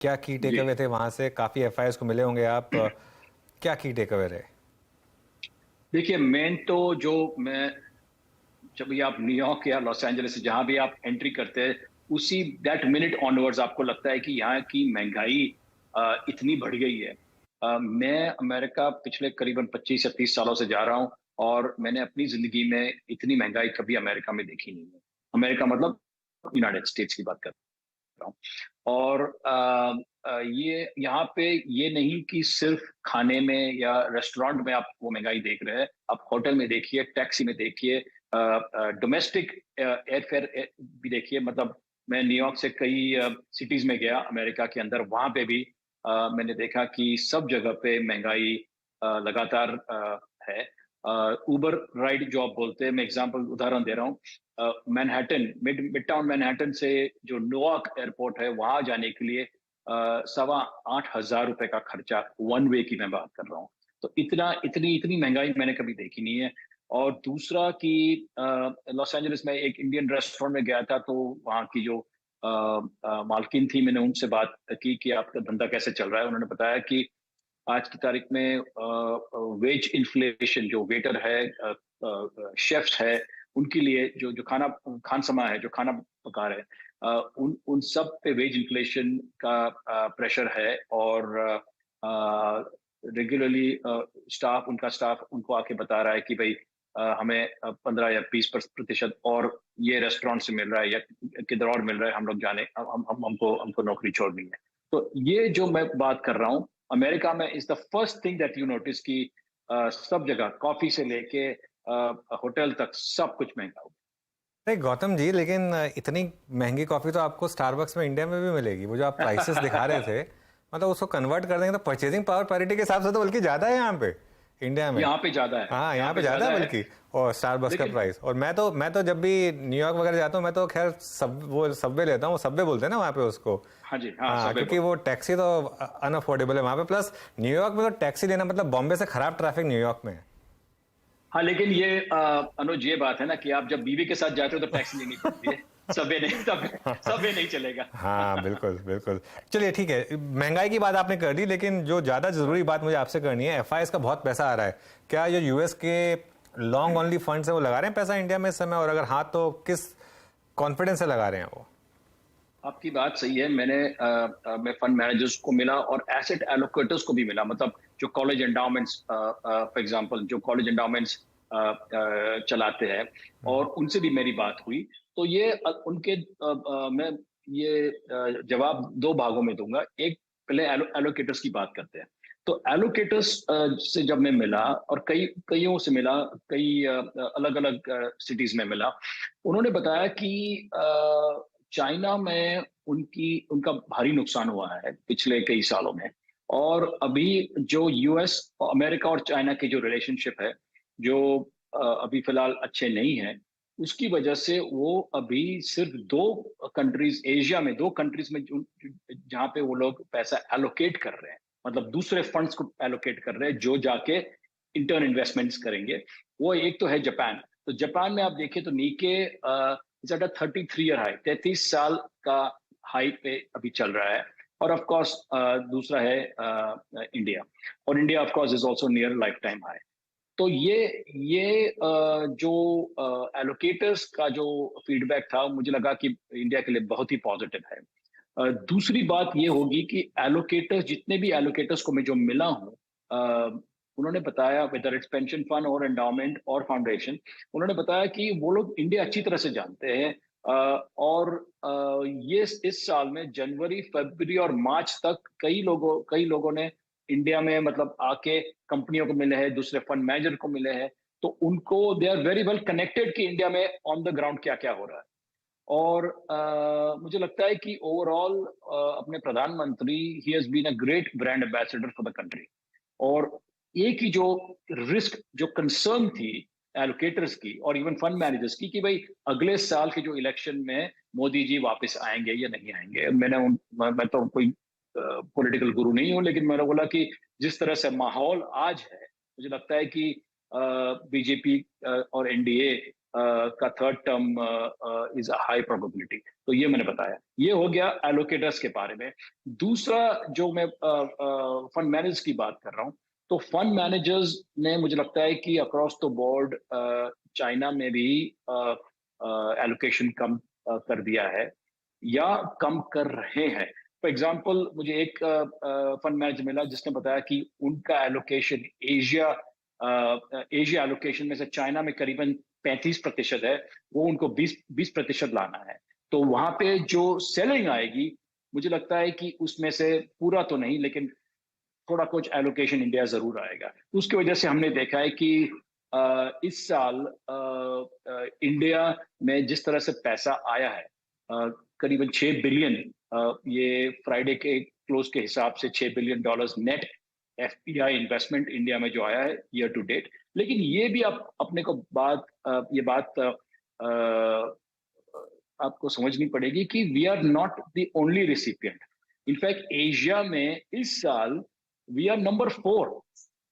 क्या की टेक जी अवे थे वहां से? काफी एफआईआर को मिले होंगे आप। क्या की टेक अवे रहे? देखिए, मेन तो जो मैं जब भी आप न्यूयॉर्क या लॉस एंजलिस से जहां भी आप एंट्री करते हैं, उसी दैट मिनट ऑनवर्ड्स आपको लगता है कि यहाँ की महंगाई इतनी बढ़ गई है। मैं अमेरिका पिछले करीबन 25 या 30 सालों से जा रहा हूँ, और मैंने अपनी जिंदगी में इतनी महंगाई कभी अमेरिका में देखी नहीं है। अमेरिका मतलब यूनाइटेड स्टेट्स की बात कर रहा हूँ। और ये यहाँ पे ये नहीं कि सिर्फ खाने में या रेस्टोरेंट में आप वो महंगाई देख रहे हैं, आप होटल में देखिए, टैक्सी में देखिए, डोमेस्टिक एयरफेयर भी देखिए। मतलब मैं न्यूयॉर्क से कई सिटीज में गया अमेरिका के अंदर, वहां पे भी मैंने देखा कि सब जगह पे महंगाई लगातार है। उबर राइड जो आप बोलते हैं, मैं एग्जांपल उदाहरण दे रहा हूँ। मैनहट्टन, मिड टाउन मैनहट्टन से जो नोआक एयरपोर्ट है वहां जाने के लिए 8,500 रुपए का खर्चा, वन वे की मैं बात कर रहा हूँ। तो इतना इतनी इतनी महंगाई मैंने कभी देखी नहीं है। और दूसरा कि लॉस एंजलिस में एक इंडियन रेस्टोरेंट में गया था, तो वहाँ की जो मालकिन थी, मैंने उनसे बात की कि आपका धंधा कैसे चल रहा है। उन्होंने बताया कि आज की तारीख में वेज इन्फ्लेशन, जो वेटर है, शेफ्स है, उनके लिए जो जो खान समा है, जो खाना पका रहे हैं, उन उन सब पे वेज इन्फ्लेशन का प्रेशर है। और रेगुलरली स्टाफ उनको आके बता रहा है कि भाई हमें 15 या 20% और ये रेस्टोरेंट से मिल रहा है या किधर और मिल रहा है, हम लोग जाने हमको हमको नौकरी छोड़नी है। तो ये जो मैं बात कर रहा हूँ, अमेरिका में is the first thing that you notice कि सब जगह कॉफी से लेके होटल तक सब कुछ महंगा हो नहीं गौतम जी, लेकिन इतनी महंगी कॉफी तो आपको स्टारबक्स में इंडिया में भी मिलेगी। वो जो आप प्राइसेस दिखा रहे गया। थे, मतलब उसको कन्वर्ट कर देंगे तो परचेजिंग पावर पैरिटी के हिसाब से तो बल्कि ज्यादा है यहाँ पे, इंडिया में। यहाँ पे ज्यादा है, हाँ, यहाँ यहाँ पे पे ज्यादा है ज्यादा है। बल्कि। और स्टारबक्स का लेकिन प्राइस, और मैं तो जब भी न्यूयॉर्क वगैरह जाता हूँ, मैं तो खैर सब वो सबवे लेता हूँ। वो सबवे बोलते हैं ना वहाँ पे उसको। हाँ जी, हाँ, हाँ, सबवे क्योंकि बोलते वो हैं। टैक्सी तो अनअफोर्डेबल है वहाँ पे। प्लस न्यूयॉर्क में तो टैक्सी लेना मतलब बॉम्बे से खराब ट्रैफिक न्यूयॉर्क में है। हाँ, लेकिन ये अनुज, ये बात है ना कि आप जब बीवी के साथ जाते हो तो टैक्सी लेनी पड़ती है। सबवे नहीं, सबवे नहीं चलेगा। हाँ, बिल्कुल बिल्कुल। चलिए ठीक है, महंगाई की बात आपने कर दी, लेकिन जो ज़्यादा ज़रूरी बात मुझे आपसे करनी है, एफआईएस का बहुत पैसा आ रहा है। क्या जो यूएस के लॉन्ग ओनली फंड्स है वो लगा रहे हैं पैसा इंडिया में इस समय? और अगर हाँ तो किस कॉन्फिडेंस से लगा रहे हैं वो? आपकी बात सही है। मैं फंड मैनेजर्स को मिला और एसेट एलोकेटर्स को भी मिला। मतलब जो कॉलेज एंडाउमेंट्स, फॉर एग्जांपल जो कॉलेज एंडाउमेंट्स चलाते हैं, और उनसे भी मेरी बात हुई। तो ये मैं ये जवाब दो भागों में दूंगा। एक, पहले एलोकेटर्स की बात करते हैं। तो एलोकेटर्स से जब मैं मिला, और कईयों से मिला, कई अलग अलग सिटीज में मिला, उन्होंने बताया कि चाइना में उनका भारी नुकसान हुआ है पिछले कई सालों में। और अभी जो यूएस, अमेरिका और चाइना की जो रिलेशनशिप है, जो अभी फिलहाल अच्छे नहीं है, उसकी वजह से वो अभी सिर्फ दो कंट्रीज, एशिया में दो कंट्रीज में जहां पे वो लोग पैसा एलोकेट कर रहे हैं, मतलब दूसरे फंड्स को एलोकेट कर रहे हैं जो जाके इंटर्न इन्वेस्टमेंट्स करेंगे। वो एक तो है जापान। तो जापान में आप देखिए तो नीके it's at a 33 year high, 33 साल का हाई पे अभी चल रहा है। और ऑफ कोर्स दूसरा है इंडिया। और India of course is also near life time high. तो ये जो एलोकेटर्स का जो फीडबैक था, मुझे लगा कि इंडिया के लिए बहुत ही पॉजिटिव है। दूसरी बात ये होगी कि एलोकेटर्स, जितने भी एलोकेटर्स को मैं जो मिला हूँ, उन्होंने बताया, वेदर इट्स पेंशन फंड और एंडाउमेंट और फाउंडेशन, उन्होंने बताया कि वो लोग इंडिया अच्छी तरह से जानते हैं। और ये इस साल में जनवरी, फरवरी और मार्च तक कई लोगों ने इंडिया में मतलब आके कंपनियों को मिले हैं, दूसरे फंड मैनेजर को मिले हैं। तो उनको they are very well connected कि इंडिया में ऑन द ग्राउंड क्या क्या हो रहा है। और मुझे लगता है कि ओवरऑल अपने प्रधानमंत्री, he has been a great brand ambassador for the country. और एक ही जो रिस्क, जो कंसर्न थी एलोकेटर्स की और इवन फंड मैनेजर्स की, कि भाई अगले साल के जो इलेक्शन में मोदी जी वापस आएंगे या नहीं आएंगे। मैं तो कोई पॉलिटिकल गुरु नहीं हूं, लेकिन मैंने बोला कि जिस तरह से माहौल आज है, मुझे लगता है कि बीजेपी और एनडीए का third term is a high probability. तो ये मैंने बताया, ये हो गया एलोकेटर्स के बारे में। दूसरा जो मैं फंड मैनेजर्स की बात कर रहा हूँ, तो फंड मैनेजर्स ने मुझे लगता है कि अक्रॉस द बोर्ड चाइना में भी एलोकेशन कम कर दिया है या कम कर रहे हैं। फॉर एग्जाम्पल, मुझे एक फंड मैनेजर मिला जिसने बताया कि उनका एलोकेशन एशिया एलोकेशन में से चाइना में करीबन 35% है, वो उनको 20% लाना है। तो वहां पे जो सेलिंग आएगी, मुझे लगता है कि उसमें से पूरा तो नहीं, लेकिन थोड़ा कुछ एलोकेशन इंडिया जरूर आएगा। उसकी वजह से हमने देखा है कि इस साल इंडिया में जिस तरह से पैसा आया है, करीबन 6 बिलियन, ये फ्राइडे के क्लोज के हिसाब से $6 billion net FPI investment India में जो आया है ईयर टू डेट। लेकिन ये भी आप अपने को ये बात आपको समझनी पड़ेगी कि we are not the only recipient. In fact Asia में इस साल वी आर नंबर 4,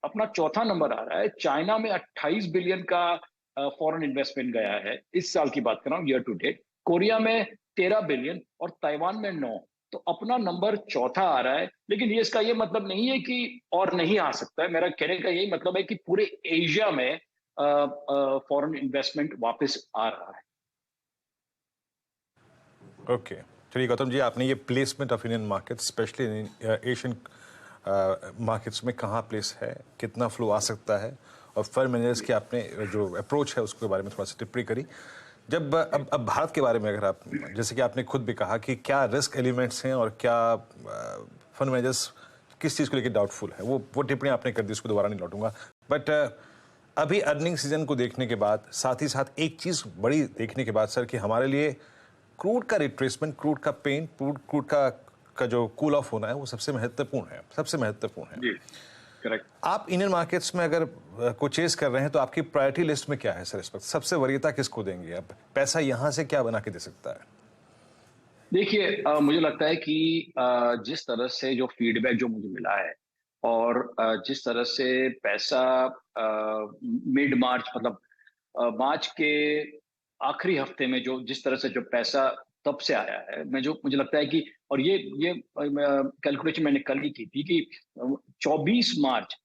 अपना चौथा नंबर आ रहा है। चाइना में 28 बिलियन का फॉरेन इन्वेस्टमेंट गया है, इस साल की बात कर रहा हूँ ईयर टू डेट। कोरिया में 13 बिलियन और ताइवान में 9। तो अपना नंबर चौथा आ रहा है। लेकिन ये इसका ये मतलब नहीं है कि और नहीं आ सकता है। मेरा कहने का यही मतलब है कि पूरे एशिया में फॉरेन इन्वेस्टमेंट वापस आ रहा है। ओके, चलिए गौतम जी, आपने ये placement of Indian market specially Asian markets में कहाँ प्लेस है, कितना फ्लो आ सकता है, और फंड मैनेजर्स की आपने जो अप्रोच है उसके बारे में थोड़ा सा टिप्पणी करी। जब अब भारत के बारे में अगर आप, जैसे कि आपने खुद भी कहा कि क्या रिस्क एलिमेंट्स हैं और क्या फंड मैनेजर्स किस चीज़ को लेकर डाउटफुल है, वो टिप्पणी आपने कर दी, उसको दोबारा नहीं लौटूंगा। बट अभी अर्निंग सीजन को देखने के बाद, साथ ही साथ एक चीज़ बड़ी देखने के बाद सर, कि हमारे लिए क्रूड का रिट्रेसमेंट, क्रूड का पेन, क्रूड का जो कूल ऑफ होना है, वो सबसे महत्वपूर्ण है, सबसे महत्वपूर्ण है। जी, करेक्ट। आप इंडियन मार्केट्स में अगर परचेज कर रहे हैं तो आपकी प्रायोरिटी लिस्ट में क्या है सर इस वक्त? सबसे वरीयता किसको देंगे आप? पैसा यहां से क्या बना के दे सकता है? देखिए, मुझे लगता है कि जिस तरह से जो फीडबैक जो मुझे मिला है, और जिस तरह से पैसा मिड मार्च, मतलब मार्च के आखिरी हफ्ते में जो जिस तरह से जो पैसा तब से आया है, मुझे लगता है कि, और ये कैलकुलेशन मैंने कल ही की थी कि 24 मार्च,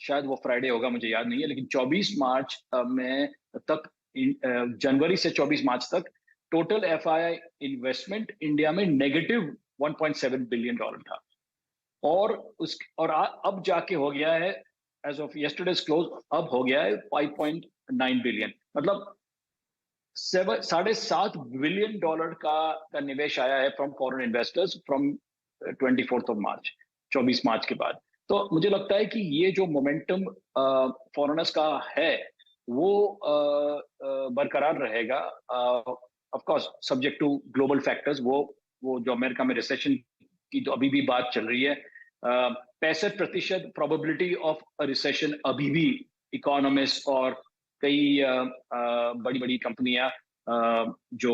शायद वो फ्राइडे होगा, मुझे याद नहीं है, लेकिन 24 मार्च में तक, जनवरी से 24 मार्च तक टोटल एफआईआई इन्वेस्टमेंट इंडिया में नेगेटिव $1.7 बिलियन था। और अब जाके हो गया है, एज ऑफ यस्टरडेज क्लोज, अब हो गया है $5.9 बिलियन। मतलब $7.5 बिलियन का निवेश आया है फ्रॉम फॉरेन इन्वेस्टर्स फ्रॉम 24 24 मार्च के बाद। तो मुझे लगता है कि ये जो मोमेंटम फॉरेनर्स का है, वो बरकरार रहेगा, of course subject to global factors. वो जो अमेरिका में रिसेशन की जो अभी भी बात चल रही है, 65% प्रोबेबिलिटी ऑफ रिसेशन अभी भी इकोनॉमिस्ट और कई बड़ी बड़ी कंपनियां जो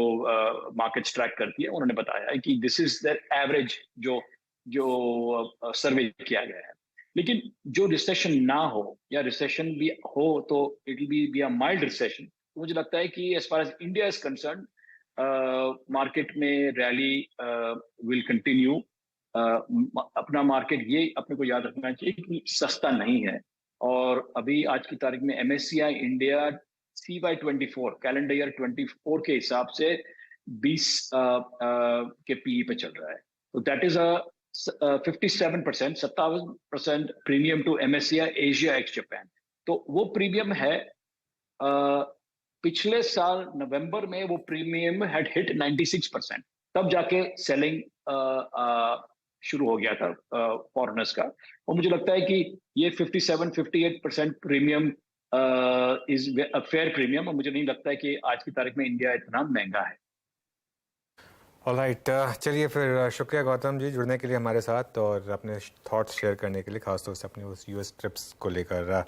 मार्केट्स ट्रैक करती है, उन्होंने बताया है कि दिस इज द एवरेज जो जो सर्वे किया गया है। लेकिन जो रिसेशन ना हो या रिसेशन भी हो तो it will be a mild recession. मुझे लगता है कि as far as India is concerned, market में रैली विल कंटिन्यू। अपना मार्केट, ये अपने को याद रखना चाहिए कि सस्ता नहीं है। और अभी आज की तारीख में MSCI India CY24 calendar year 24 के हिसाब से 20 के PE पे चल रहा है। तो that is a 57% premium to MSCI Asia ex Japan. तो वो प्रीमियम है। पिछले साल नवंबर में वो प्रीमियम हैड हिट 96%, तब जाके सेलिंग शुरू हो गया था फॉरेनर्स का। और मुझे लगता है कि ये 57-58% premium is a fair premium, और मुझे नहीं लगता है कि आज की तारीख में इंडिया इतना महंगा है। ऑलराइट, चलिए फिर शुक्रिया गौतम जी जुड़ने के लिए हमारे साथ और अपने थॉट्स शेयर करने के लिए, खासतौर से अपने उस US ट्रिप्स को लेकर।